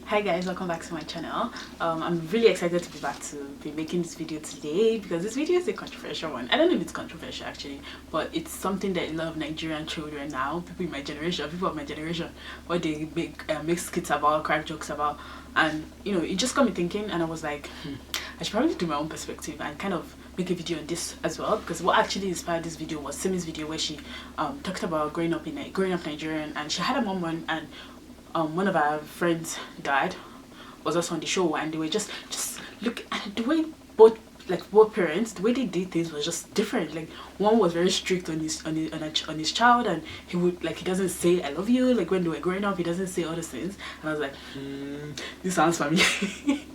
Hi guys, welcome back to my channel. I'm really excited to be back to be making this video today because this video is a controversial one. I don't know if it's controversial actually, but it's something that a lot of Nigerian children now, people in my generation, people of my generation, what they make skits about, crack jokes about, and you know, it just got me thinking, and I was like, I should probably do my own perspective and kind of make a video on this as well, because what actually inspired this video was Simi's video where she talked about growing up Nigerian, and she had a mom and one of our friends died, was also on the show, and they were just look at the way both parents, the way they did things was just different. Like one was very strict on his child, and he would he doesn't say I love you like when they were growing up. He doesn't say all those things, and I was like, this sounds familiar.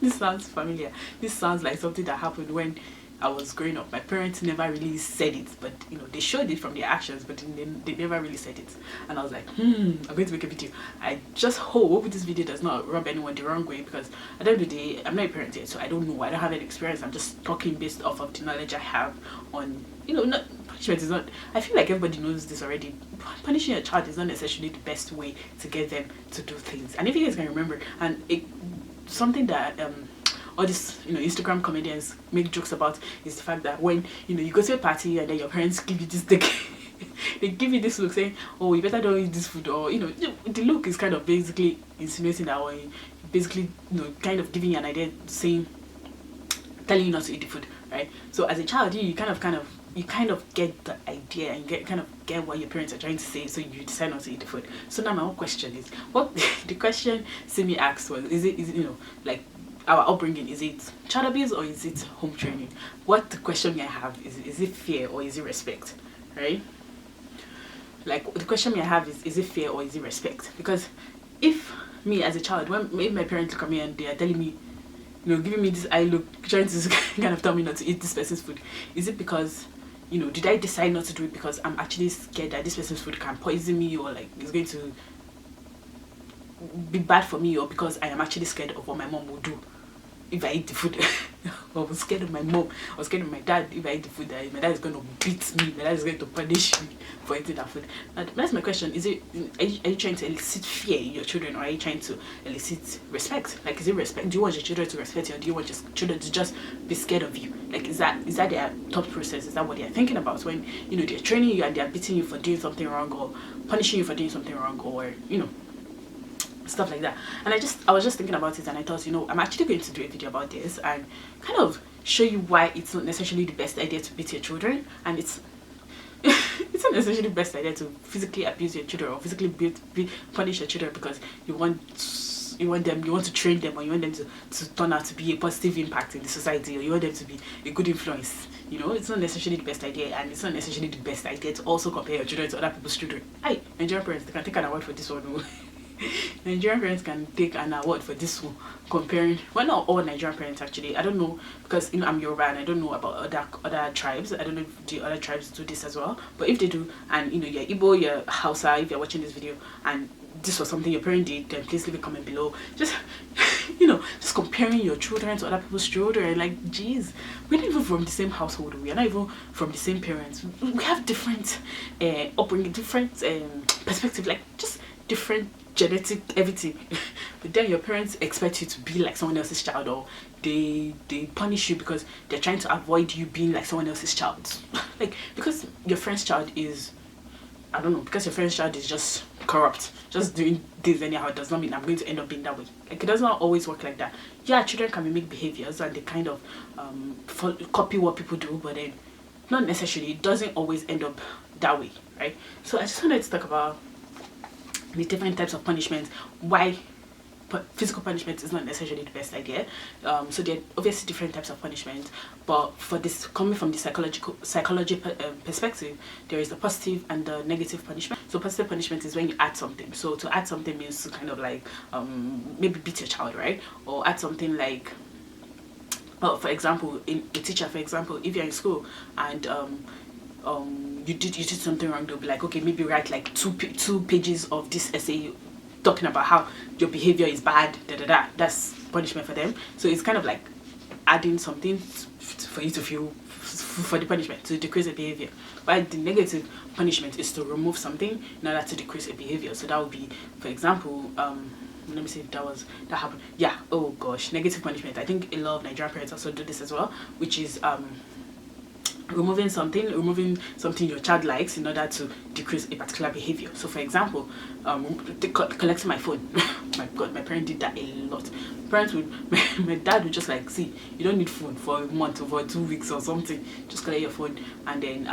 This sounds familiar. This sounds like something that happened when I was growing up. My parents never really said it, but you know, they showed it from their actions, but they never really said it. And I was like, I'm going to make a video. I just hope this video does not rub anyone the wrong way, because at the end of the day, I'm not a parent yet, so I don't know. I don't have any experience. I'm just talking based off of the knowledge I have on, you know, not punishment is not, I feel like everybody knows this already. Punishing a child is not necessarily the best way to get them to do things. And if you guys can remember, and something that all these, you know, Instagram comedians make jokes about is the fact that when, you know, you go to a party and then your parents give you this they give you this look saying, oh, you better don't eat this food, or you know, the look is kind of basically insinuating that, or basically, you know, kind of giving you an idea, saying, telling you not to eat the food, right? So as a child, you kind of get the idea, and kind of get what your parents are trying to say, so you decide not to eat the food. So now my own question is, what the question Simi asked was, is it you know, like, our upbringing, is it child abuse or is it home training? What the question I have is it fear or is it respect, right? Like the question I have is it fear or is it respect? Because if me as a child, when maybe my parents look at me and they are telling me, you know, giving me this eye look, trying to kind of tell me not to eat this person's food, is it because, you know, did I decide not to do it because I'm actually scared that this person's food can poison me, or like it's going to be bad for me, or because I am actually scared of what my mom will do if I eat the food? I was scared of my mom, I was scared of my dad. If I eat the food, that my dad is going to beat me, my dad is going to punish me for eating that food. Now, that's my question. Is it, are you trying to elicit fear in your children, or are you trying to elicit respect? Like, is it respect? Do you want your children to respect you, or do you want your children to just be scared of you? Like, is that their thought process? Is that what they're thinking about when, you know, they're training you and they're beating you for doing something wrong, or punishing you for doing something wrong, or, you know, stuff like that? And I was just thinking about it, and I thought, you know, I'm actually going to do a video about this and kind of show you why it's not necessarily the best idea to beat your children, and it's it's not necessarily the best idea to physically abuse your children or physically punish your children because you want to train them, or you want them to turn out to be a positive impact in the society, or you want them to be a good influence. You know, it's not necessarily the best idea, and it's not necessarily the best idea to also compare your children to other people's children. Hi, Nigerian parents, they can take an award for this one. Nigerian parents can take an award for this one, comparing, well, not all Nigerian parents actually. I don't know, because, you know, I'm Yoruba and I don't know about other tribes. I don't know if the other tribes do this as well, but if they do, and you know, you're Igbo, you're Hausa, if you're watching this video and this was something your parent did, then please leave a comment below. Just you know, just comparing your children to other people's children, like, geez, we're not even from the same household, we are not even from the same parents, we have different upbringing, different perspective, like just different genetic everything. But then your parents expect you to be like someone else's child, or they punish you because they're trying to avoid you being like someone else's child. Like, because your friend's child is, I don't know, because your friend's child is just corrupt, just doing this anyhow, does not mean I'm going to end up being that way. Like, it does not always work like that. Yeah, children can mimic behaviors and they kind of copy what people do, but then not necessarily, it doesn't always end up that way, right? So I just wanted to talk about the different types of punishment, why physical punishment is not necessarily the best idea. So there are obviously different types of punishment, but for this, coming from the psychology perspective, there is the positive and the negative punishment. So positive punishment is when you add something. So to add something means to kind of like maybe beat your child, right? Or add something like, well, for example, a teacher, for example, if you're in school and you did something wrong, they'll be like, okay, maybe write like two pages of this essay talking about how your behavior is bad, That's punishment for them. So it's kind of like adding something for you to feel for the punishment, to decrease the behavior. But the negative punishment is to remove something in order to decrease a behavior. So that would be, for example, let me see if that happened. Yeah, oh gosh, negative punishment. I think a lot of Nigerian parents also do this as well, which is removing something your child likes in order to decrease a particular behavior. So for example, collecting my phone. My god, my parent did that a lot. Parents would my dad would just like, see, you don't need phone for a month or for 2 weeks or something, just collect your phone. And then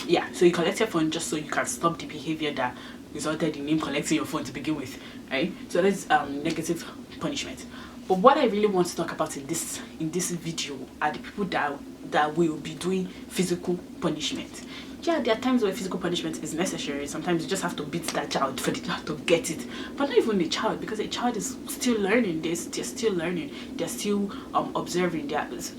yeah, so you collect your phone just so you can stop the behavior that resulted in him collecting your phone to begin with, right? So that's negative punishment. But what I really want to talk about in this video are the people that will be doing physical punishment. Yeah, there are times where physical punishment is necessary. Sometimes you just have to beat that child for the child to get it. But not even the child, because a child is still learning. They're still learning. They're still observing.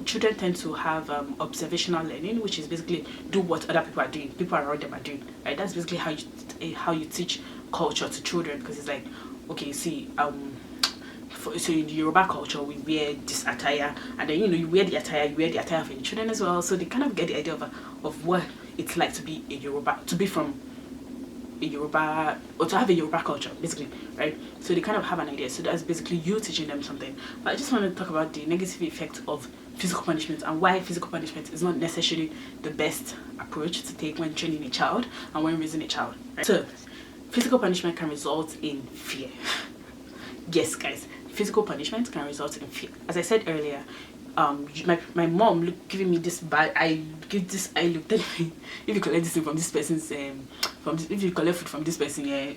Children tend to have observational learning, which is basically do what other people are doing. People around them are doing. Right? That's basically how you teach culture to children, because it's like, okay, see, so in the Yoruba culture, we wear this attire, and then you wear the attire for your children as well. So they kind of get the idea of what it's like to be a Yoruba, to be from a Yoruba, or to have a Yoruba culture, basically, right? So they kind of have an idea. So that's basically you teaching them something. But I just want to talk about the negative effect of physical punishment and why physical punishment is not necessarily the best approach to take when training a child and when raising a child. Right? So physical punishment can result in fear. Yes, guys. Physical punishment can result in fear. As I said earlier, my mom giving me this bad eye, this eye look, telling me, if you collect this thing from this person's if you collect food from this person, yeah,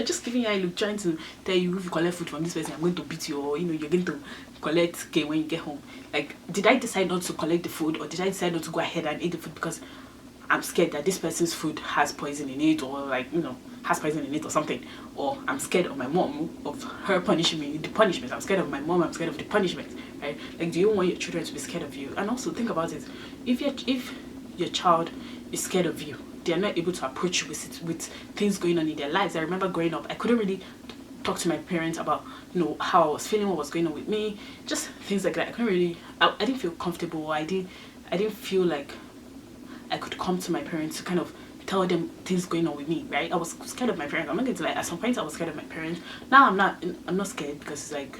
just giving you eye look, trying to tell you, if you collect food from this person, I'm going to beat you, or you're going to collect K when you get home. Like, did I decide not to collect the food, or did I decide not to go ahead and eat the food because I'm scared that this person's food has poison in it, or like, has poison in it or something, or I'm scared of my mom, of her punishing me, the punishment. I'm scared of my mom, I'm scared of the punishment, right? Like, do you want your children to be scared of you? And also think about it, if your child is scared of you, they're not able to approach you with things going on in their lives. I remember growing up, I couldn't really talk to my parents about how I was feeling, what was going on with me, just things like that. I didn't feel comfortable. I didn't feel like I could come to my parents to kind of tell them things going on with me, right? I was scared of my parents. I'm not going to lie, at some point I was scared of my parents. Now I'm not scared, because it's like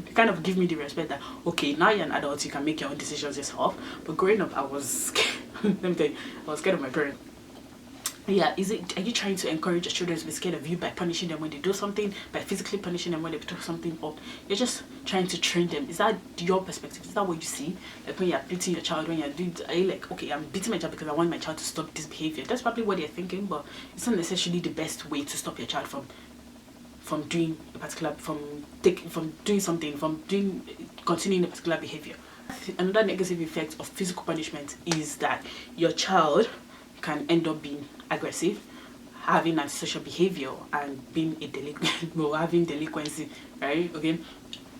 they kind of give me the respect that, okay, now you're an adult, you can make your own decisions yourself. But growing up, I was scared. Let me tell you, I was scared of my parents. Yeah, are you trying to encourage your children to be scared of you by punishing them when they do something, by physically punishing them when they do something, or you're just trying to train them? Is that your perspective? Is that what you see? Like, when you're beating your child, when you're doing, are you like, okay, I'm beating my child because I want my child to stop this behavior? That's probably what they're thinking, but it's not necessarily the best way to stop your child from doing a particular, continuing a particular behavior. Another negative effect of physical punishment is that your child can end up being aggressive, having antisocial behavior, and being a delinquent, or having delinquency, right? Okay,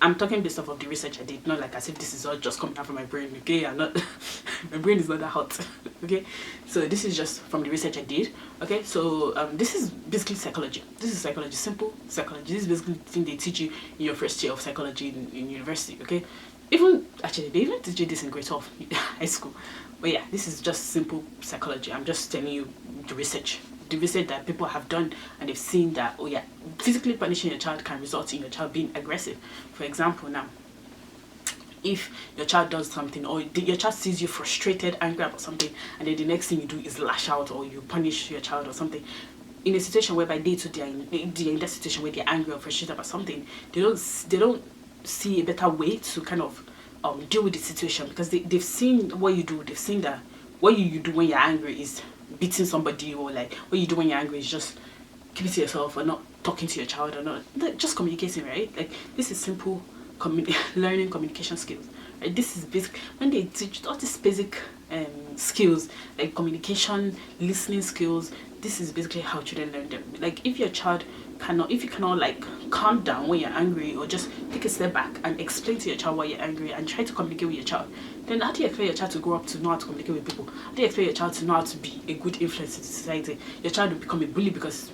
I'm talking based off of the research I did, not like as if this is all just coming out from my brain. Okay, my brain is not that hot. Okay, so this is just from the research I did. Okay, so this is basically psychology. This is psychology, simple psychology. This is basically the thing they teach you in your first year of psychology in university. Okay, they even teach you this in grade 12 high school. But yeah, this is just simple psychology. I'm just telling you the research that people have done, and they've seen that, oh yeah, physically punishing your child can result in your child being aggressive. For example, now, if your child does something, or your child sees you frustrated, angry about something, and then the next thing you do is lash out, or you punish your child or something, in a situation whereby they're in that situation where they're angry or frustrated about something, they don't see a better way to kind of deal with the situation, because they've seen what you do. They've seen that what you do when you're angry is beating somebody, or like what you do when you're angry is just keeping to yourself, or not talking to your child, or not just communicating, right? Like, this is simple learning communication skills, right? This is basic. When they teach all these basic skills like communication, listening skills, this is basically how children learn them. Like, if you cannot like calm down when you're angry, or just take a step back and explain to your child why you're angry and try to communicate with your child, then how do you expect your child to grow up to know how to communicate with people? How do you expect your child to know how to be a good influence in society? Your child will become a bully because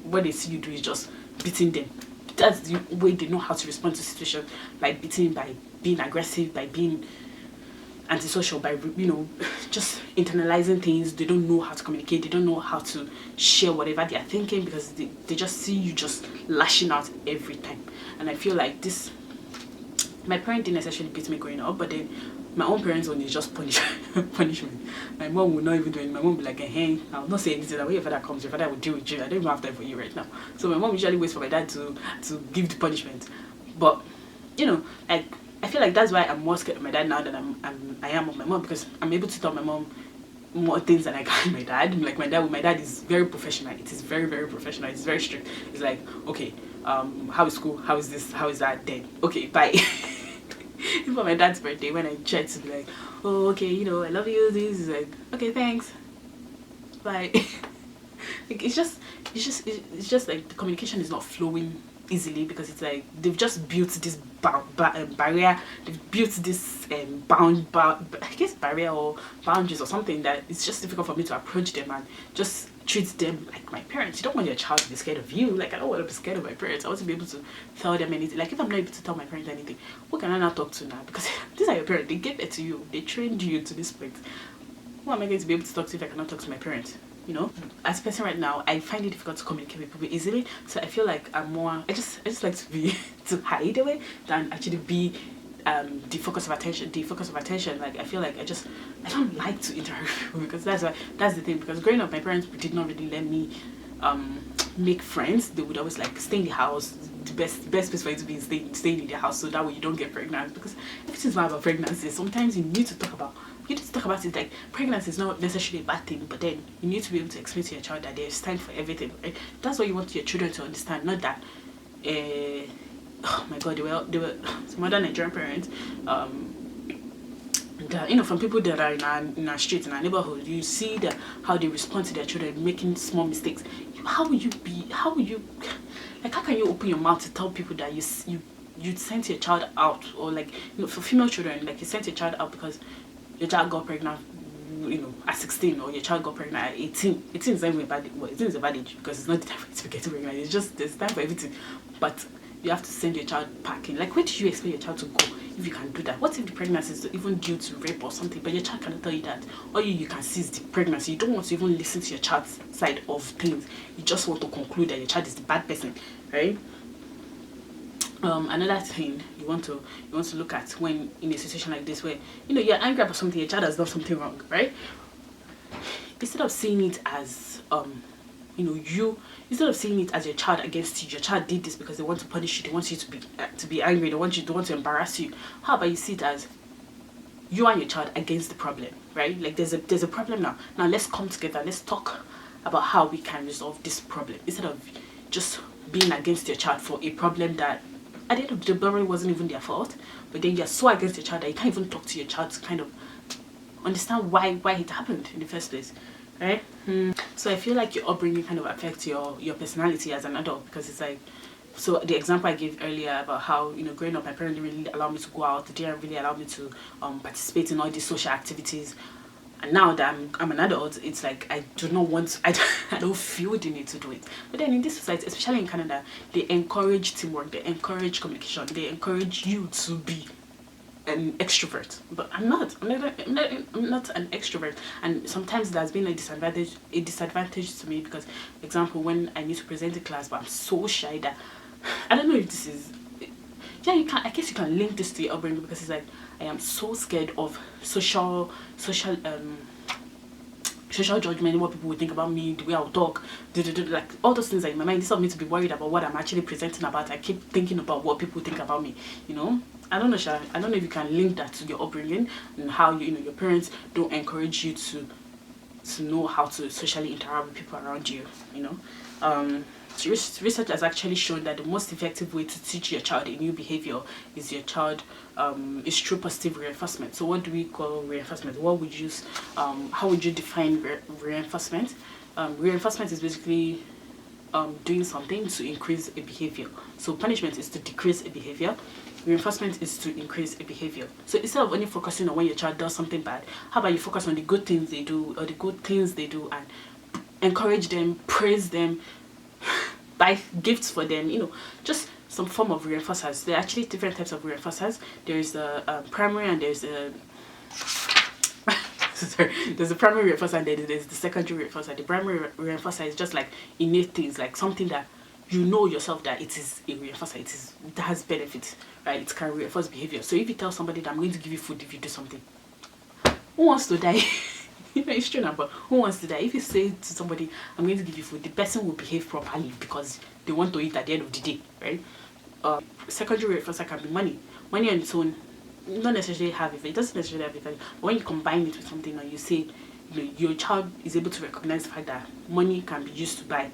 what they see you do is just beating them. That's the way they know how to respond to situations, by beating, by being aggressive, by being antisocial by, you know, just internalizing things. They don't know how to communicate. They don't know how to share whatever they are thinking, because they just see you just lashing out every time. And I feel like this, my parent didn't necessarily beat me growing up, but then my own parents only just punishment. My mom will not even do it. My mom will be like, hey, I'll not say anything. That when your father comes, your father will deal with you. I don't even have time for you right now. So my mom usually waits for my dad to give the punishment. But, you know, like, I feel like that's why I'm more scared of my dad now than I am of my mom, because I'm able to tell my mom more things than I can my dad. Like, my dad is very professional. It is very, very professional. It's very strict. It's like, okay, how is school? How is this? How is that? Then, okay, bye. For my dad's birthday, when I tried to be like, oh, okay, you know, I love you, this is like, okay, thanks, bye. Like, it's just like the communication is not flowing easily, because it's like they've just built this barrier. They've built this I guess barrier or boundaries or something, that it's just difficult for me to approach them and just treat them like my parents. You don't want your child to be scared of you. Like, I don't want to be scared of my parents. I want to be able to tell them anything. Like, if I'm not able to tell my parents anything, who can I now talk to now? Because these are your parents. They gave it to you. They trained you to this point. Who am I going to be able to talk to if I cannot talk to my parents? You know, as a person right now, I find it difficult to communicate with people easily. So I feel like I'm more, I just like to be to hide away than actually be the focus of attention. Like, I feel like I don't like to interact with people, because that's the thing. Because growing up, my parents did not really let me make friends. They would always like stay in the house. The best place for you to be is staying in the house, so that way you don't get pregnant. Because everything's not about pregnancy. Sometimes you need to talk about it. Like, pregnancy is not necessarily a bad thing, but then you need to be able to explain to your child that there's time for everything, right? That's what you want your children to understand, not that oh my god, they were some other Nigerian parents, that, you know, from people that are in our streets, in our neighborhood, you see how they respond to their children making small mistakes. How can you open your mouth to tell people that you sent your child out? Or, like, you know, for female children, like, you sent your child out because your child got pregnant, you know, at 16, or your child got pregnant at 18. 18 is not even a bad age. Well, 18 is a bad age, because it's not the time for you to be getting pregnant. It's just, there's time for everything. But you have to send your child packing. Like, where do you expect your child to go if you can do that? What if the pregnancy is even due to rape or something, but your child cannot tell you that? All you can see is the pregnancy. You don't want to even listen to your child's side of things. You just want to conclude that your child is the bad person, right? Another thing you want to look at when in a situation like this, where, you know, you're angry about something, your child has done something wrong, right? Instead of seeing it as instead of seeing it as your child against you, your child did this because they want to punish you, they want you to be angry, they want to embarrass you. How about you see it as you and your child against the problem, right? Like, there's a problem now. Now let's come together. Let's talk about how we can resolve this problem, instead of just being against your child for a problem that at the end of the day probably wasn't even their fault. But then you're so against your child that you can't even talk to your child to kind of understand why it happened in the first place, right? So I feel like your upbringing kind of affects your personality as an adult, because it's like, so the example I gave earlier about how, you know, growing up, my parents didn't really allow me to go out. They didn't really allow me to participate in all these social activities. And now that I'm an adult, it's like I don't feel the need to do it. But then in this society, especially in Canada, they encourage teamwork, they encourage communication, they encourage you to be an extrovert. But I'm not an extrovert, and sometimes there's been a disadvantage to me, because, for example, when I need to present a class, but I'm so shy that I don't know if this is, yeah, I guess you can link this to your upbringing, because it's like I am so scared of social judgment, what people would think about me, the way I'll talk, like all those things are in my mind. Instead of me to be worried about what I'm actually presenting about, I keep thinking about what people think about me, you know. I don't know, Sha. I don't know if you can link that to your upbringing and how your parents don't encourage you to know how to socially interact with people around you, you know. Research has actually shown that the most effective way to teach your child a new behavior is is through positive reinforcement. So what do we call reinforcement? How would you define reinforcement? Reinforcement is basically doing something to increase a behavior. So punishment is to decrease a behavior. Reinforcement is to increase a behavior. So instead of only focusing on when your child does something bad, how about you focus on the good things they do, or the good things they do, and encourage them, praise them, buy gifts for them, you know, just some form of reinforcers. There are actually different types of reinforcers. There is the primary, and there's the sorry, there's the primary reinforcer and then there's the secondary reinforcer. The primary reinforcer is just like innate things, like something that you know yourself that it is a reinforcer, it has benefits, right? It can reinforce behavior. So if you tell somebody that I'm going to give you food if you do something, who wants to die? You know, it's true now, but who wants to die? If you say to somebody, I'm going to give you food, the person will behave properly because they want to eat at the end of the day, right? Secondary reinforcer can be money. Money on its own, not necessarily have effect. It doesn't necessarily have effect. But when you combine it with something, or you say, you know, your child is able to recognize the fact that money can be used to buy,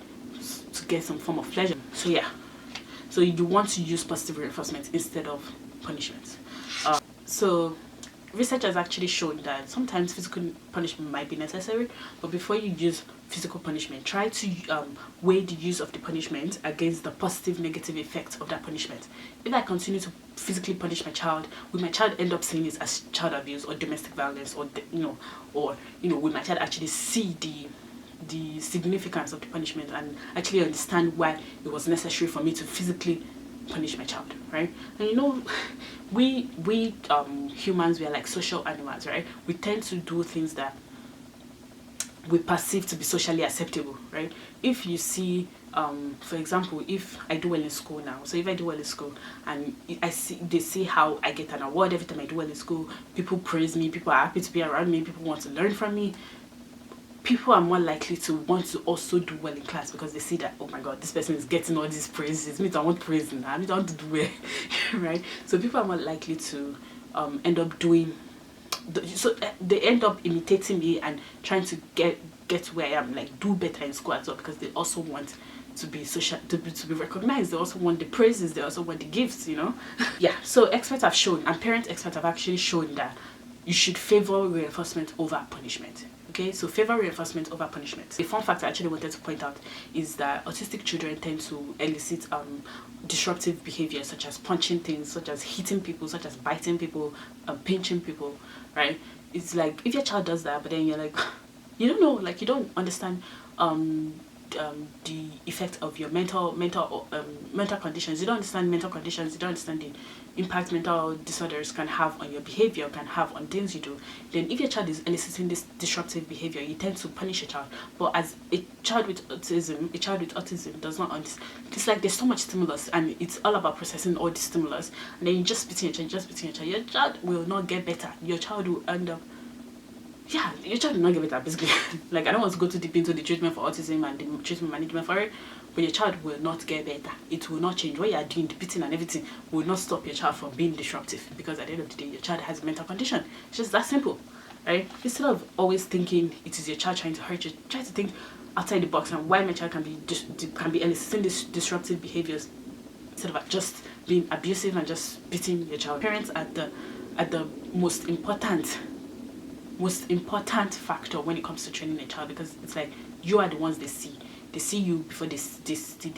to get some form of pleasure. So yeah, so you want to use positive reinforcement instead of punishment. So research has actually shown that sometimes physical punishment might be necessary, but before you use physical punishment, try to weigh the use of the punishment against the positive negative effects of that punishment. If I continue to physically punish my child, will my child end up seeing it as child abuse or domestic violence, or will my child actually see the significance of the punishment and actually understand why it was necessary for me to physically punish my child, right? And you know, we humans, we are like social animals, right? We tend to do things that we perceive to be socially acceptable, right? If you see, for example, if I do well in school now, so if I do well in school and they see how I get an award every time I do well in school, people praise me, people are happy to be around me, people want to learn from me, people are more likely to want to also do well in class because they see that, oh my god, this person is getting all these praises, me I want praise now, I want to do well, right? So people are more likely to end up doing, so they end up imitating me and trying to get where I am, like do better in school as well, because they also want to be social, to be recognized. They also want the praises, they also want the gifts, you know. Yeah, so experts have shown, and parent experts have actually shown, that you should favor reinforcement over punishment. Okay, so favor reinforcement over punishment. The fun fact I actually wanted to point out is that autistic children tend to elicit disruptive behaviors, such as punching things, such as hitting people, such as biting people, pinching people, right? It's like if your child does that, but then you're like, you don't know, like you don't understand the effect of your mental conditions. You don't understand mental conditions. You don't understand the impact mental disorders can have on your behavior, can have on things you do. Then if your child is eliciting this disruptive behavior, you tend to punish your child. But as a child with autism does not understand. It's like there's so much stimulus and it's all about processing all the stimulus, and then you just beating your child, your child will not get better. Your child will end up, yeah, your child will not get better, basically. Like, I don't want to go too deep into the treatment for autism and the treatment management for it, but your child will not get better. It will not change. What you are doing, the beating and everything, will not stop your child from being disruptive, because at the end of the day, your child has a mental condition. It's just that simple, right? Instead of always thinking it is your child trying to hurt you, try to think outside the box and why my child can be eliciting these disruptive behaviors, instead of just being abusive and just beating your child. Parents are the most important factor when it comes to training a child, because it's like you are the ones they see you before they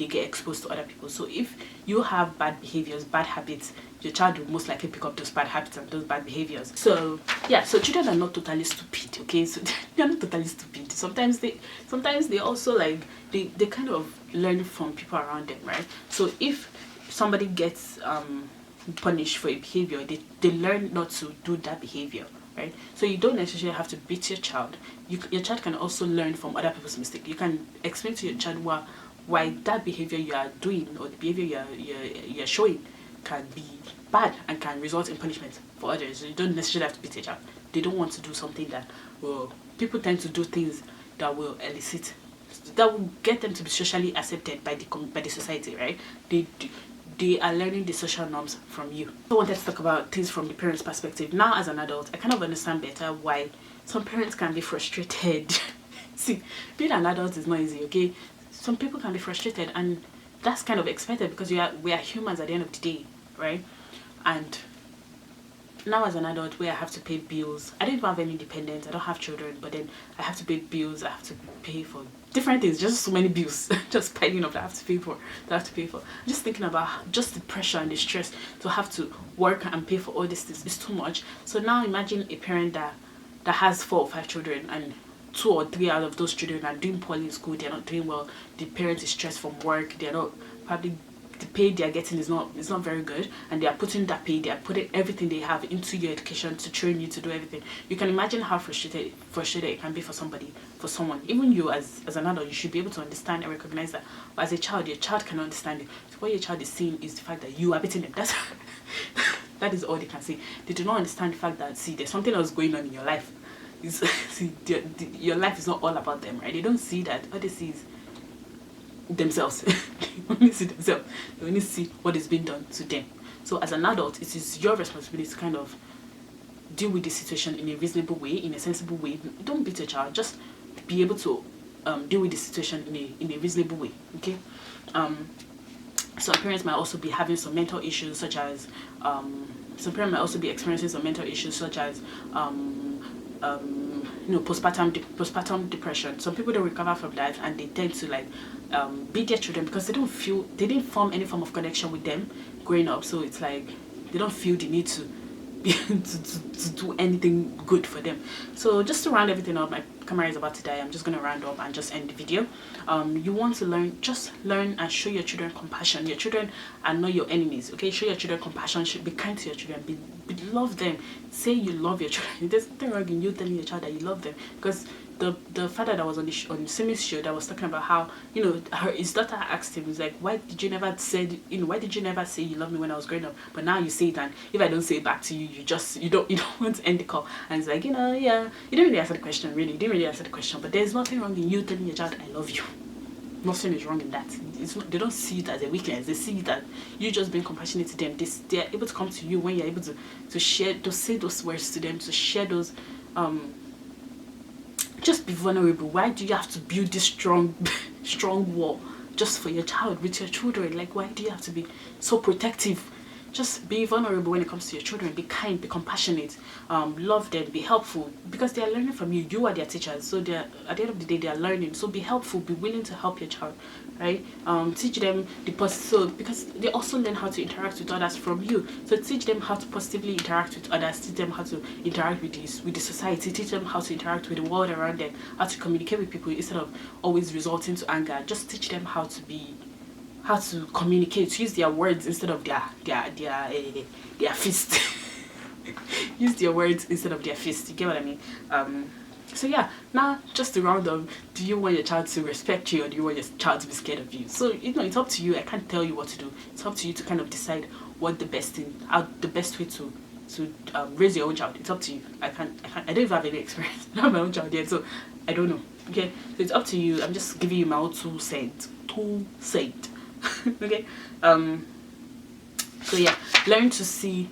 get exposed to other people. So if you have bad behaviors, bad habits, your child will most likely pick up those bad habits and those bad behaviors. So yeah, so children are not totally stupid, okay? So they're not totally stupid. Sometimes they also like they kind of learn from people around them, right? So if somebody gets punished for a behavior, they learn not to do that behavior, right? So you don't necessarily have to beat your child. Your child can also learn from other people's mistakes. You can explain to your child why that behavior you are doing, or the behavior you're showing, can be bad and can result in punishment for others. So you don't necessarily have to beat your child. They don't want to do something that, well, people tend to do things that will elicit, that will get them to be socially accepted by the society, right? They are learning the social norms from you. I wanted to talk about things from the parents' perspective. Now, as an adult, I kind of understand better why some parents can be frustrated. See, being an adult is not easy, okay? Some people can be frustrated, and that's kind of expected, because we are humans at the end of the day, right? And now, as an adult, where I have to pay bills, I don't even have any dependents, I don't have children, but then I have to pay bills, I have to pay for different things, just so many bills, just piling up that I have to pay for, I'm just thinking about just the pressure and the stress to have to work and pay for all these things is too much. So now imagine a parent that has 4 or 5 children, and 2 or 3 out of those children are doing poorly in school, they're not doing well, the parent is stressed from work, they're not probably the pay they are getting is not very good, and they are putting that pay, they are putting everything they have into your education to train you to do everything. You can imagine how frustrated it can be for someone. Even you as an adult, you should be able to understand and recognize that. But as a child, your child cannot understand it. So what your child is seeing is the fact that you are beating them. That is all they can see. They do not understand the fact that, see, there's something else going on in your life. See, your life is not all about them, right? They don't see that. All they see is themselves. They only see themselves. They only see what is being done to them. So as an adult, it is your responsibility to kind of deal with the situation in a reasonable way, in a sensible way. Don't beat your child. Just be able to deal with the situation in a reasonable way. Okay. Some parents might also be having some mental issues, such as some parents might also be experiencing some mental issues, such as postpartum depression. Some people don't recover from that, and they tend to like beat their children because they didn't form any form of connection with them growing up. So it's like they don't feel the need to to do anything good for them. So just to round everything up, my camera is about to die. I'm just going to round up and just end the video. You want to learn, just learn and show your children compassion. Your children are not your enemies, okay? Show your children compassion. Should be kind to your children. Love them. Say you love your children. There's nothing wrong in you telling your child that you love them, because the father that was on Simi's show that was talking about how, you know, his daughter asked him, he's like, why did you never say you love me when I was growing up, but now you say it, and if I don't say it back to you, you don't want to end the call. And it's like, you know, yeah, you didn't really answer the question, really. You didn't really answer the question, but there's nothing wrong in you telling your child I love you. Nothing is wrong in that. They don't see it as a weakness. They see that you just being compassionate to them. They are able to come to you when you're able to share, to say those words to them, to share those just be vulnerable. Why do you have to build this strong wall just for your child, with your children? Like, why do you have to be so protective? Just be vulnerable when it comes to your children. Be kind, be compassionate, love them, be helpful, because they are learning from you. You are their teachers, so they are, at the end of the day, they are learning. So be helpful, be willing to help your child, right? Teach them because they also learn how to interact with others from you. So teach them how to positively interact with others. Teach them how to interact with the society. Teach them how to interact with the world around them. How to communicate with people instead of always resorting to anger. Just teach them how to communicate, use their words instead of their fist. Use their words instead of their fist. You get what I mean? So yeah, now just to round up, do you want your child to respect you, or do you want your child to be scared of you? So, you know, it's up to you. I can't tell you what to do. It's up to you to kind of decide what the best way to raise your own child. It's up to you. I don't even have any experience. I don't have my own child yet, so I don't know. Okay, so it's up to you. I'm just giving you my own two cents. Okay. So yeah, learn to see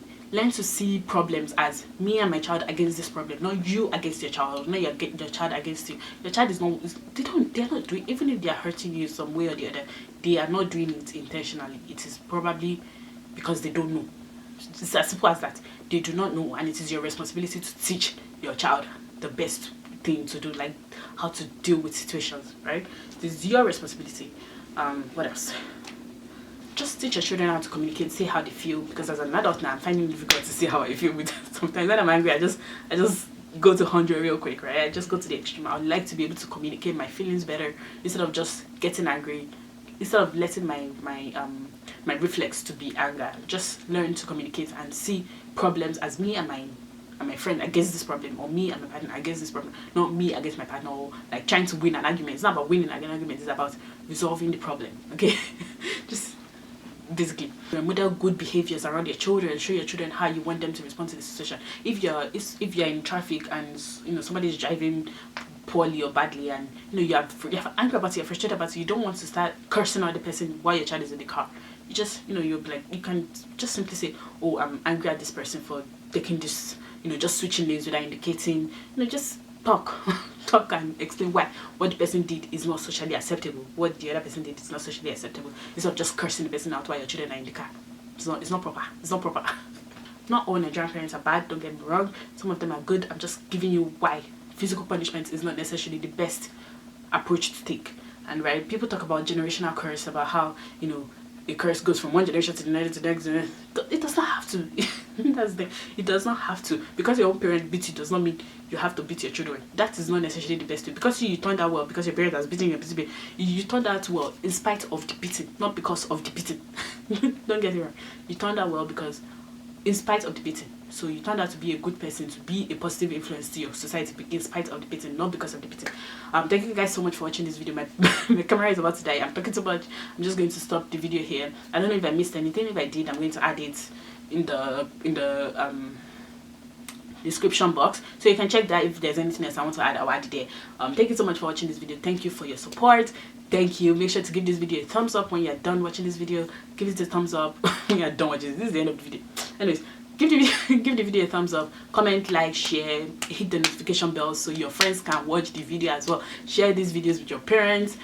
problems as me and my child against this problem, not you against your child, not your child against you. Your child is not, they're not doing, even if they are hurting you some way or the other, they are not doing it intentionally. It is probably because they don't know. It's as simple as that. They do not know, and it is your responsibility to teach your child the best thing to do, like how to deal with situations, right? It is your responsibility. What else? Just teach your children how to communicate, say how they feel, because as an adult now, I'm finding it difficult to say how I feel. With sometimes when I'm angry, I just go to 100 real quick, right? I just go to the extreme. I would like to be able to communicate my feelings better instead of just getting angry, instead of letting my reflex to be anger. Just learn to communicate and see problems as me and my friend against this problem, or me and my partner against this problem, not me against my partner, or like trying to win an argument. It's not about winning an argument, it's about resolving the problem. Okay. Just basically model good behaviors around your children. Show your children how you want them to respond to the situation. If you're in traffic and, you know, somebody is driving poorly or badly, and you know you're angry about it, you're frustrated about it, you don't want to start cursing out the person while your child is in the car. You just, you know, you'll be like, you can just simply say, oh, I'm angry at this person for taking this, you know, just switching lanes without indicating, you know, just talk and explain why what the person did is not socially acceptable, what the other person did is not socially acceptable. It's not just cursing the person out while your children are in the car. It's not proper. Not all Nigerian parents are bad, don't get me wrong. Some of them are good. I'm just giving you why physical punishment is not necessarily the best approach to take. And right, people talk about generational curse, about how, you know, a curse goes from one generation to the next to the next. It does not have to. That's the thing. It does not have to. Because your own parent beats you does not mean you have to beat your children. That is not necessarily the best way. Because you turned out well because your parent has beaten you, you turned out well in spite of the beating, not because of the beating. Don't get it wrong. You turned out well because in spite of the beating. So you turned out to be a good person, to be a positive influence to your society in spite of the beating, not because of the beating. Thank you guys so much for watching this video. My camera is about to die. I'm talking too much. I'm just going to stop the video here. I don't know if I missed anything. If I did, I'm going to add it in the description box, so you can check that. If there's anything else I want to add, I'll add it there. Thank you so much for watching this video. Thank you for your support. Thank you. Make sure to give this video a thumbs up when you're done watching this video. Give it a thumbs up when you're done watching this is the end of the video. Anyways, give the video a thumbs up, comment, like, share, hit the notification bell so your friends can watch the video as well. Share these videos with your parents,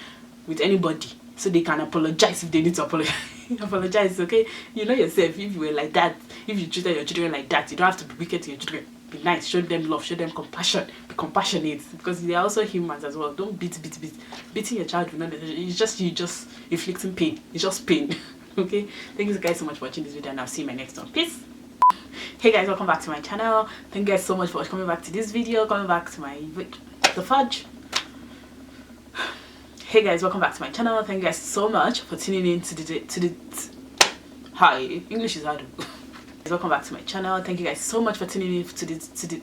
with anybody, so they can apologize if they need to apologize. Apologize, okay? You know yourself. If you were like that, if you treated your children like that, you don't have to be wicked to your children. Be nice, show them love, show them compassion, be compassionate, because they are also humans as well. Don't beat. Beating your child will not necessarily, it's just inflicting pain. It's just pain. Okay? Thank you guys so much for watching this video, and I'll see you in my next one. Peace. Hey guys, welcome back to my channel. Thank you guys so much for coming back to this video, coming back to my the fudge. Hey guys, welcome back to my channel. Thank you guys so much for tuning in to the hi, English is hard. Welcome back to my channel. Thank you guys so much for tuning in to the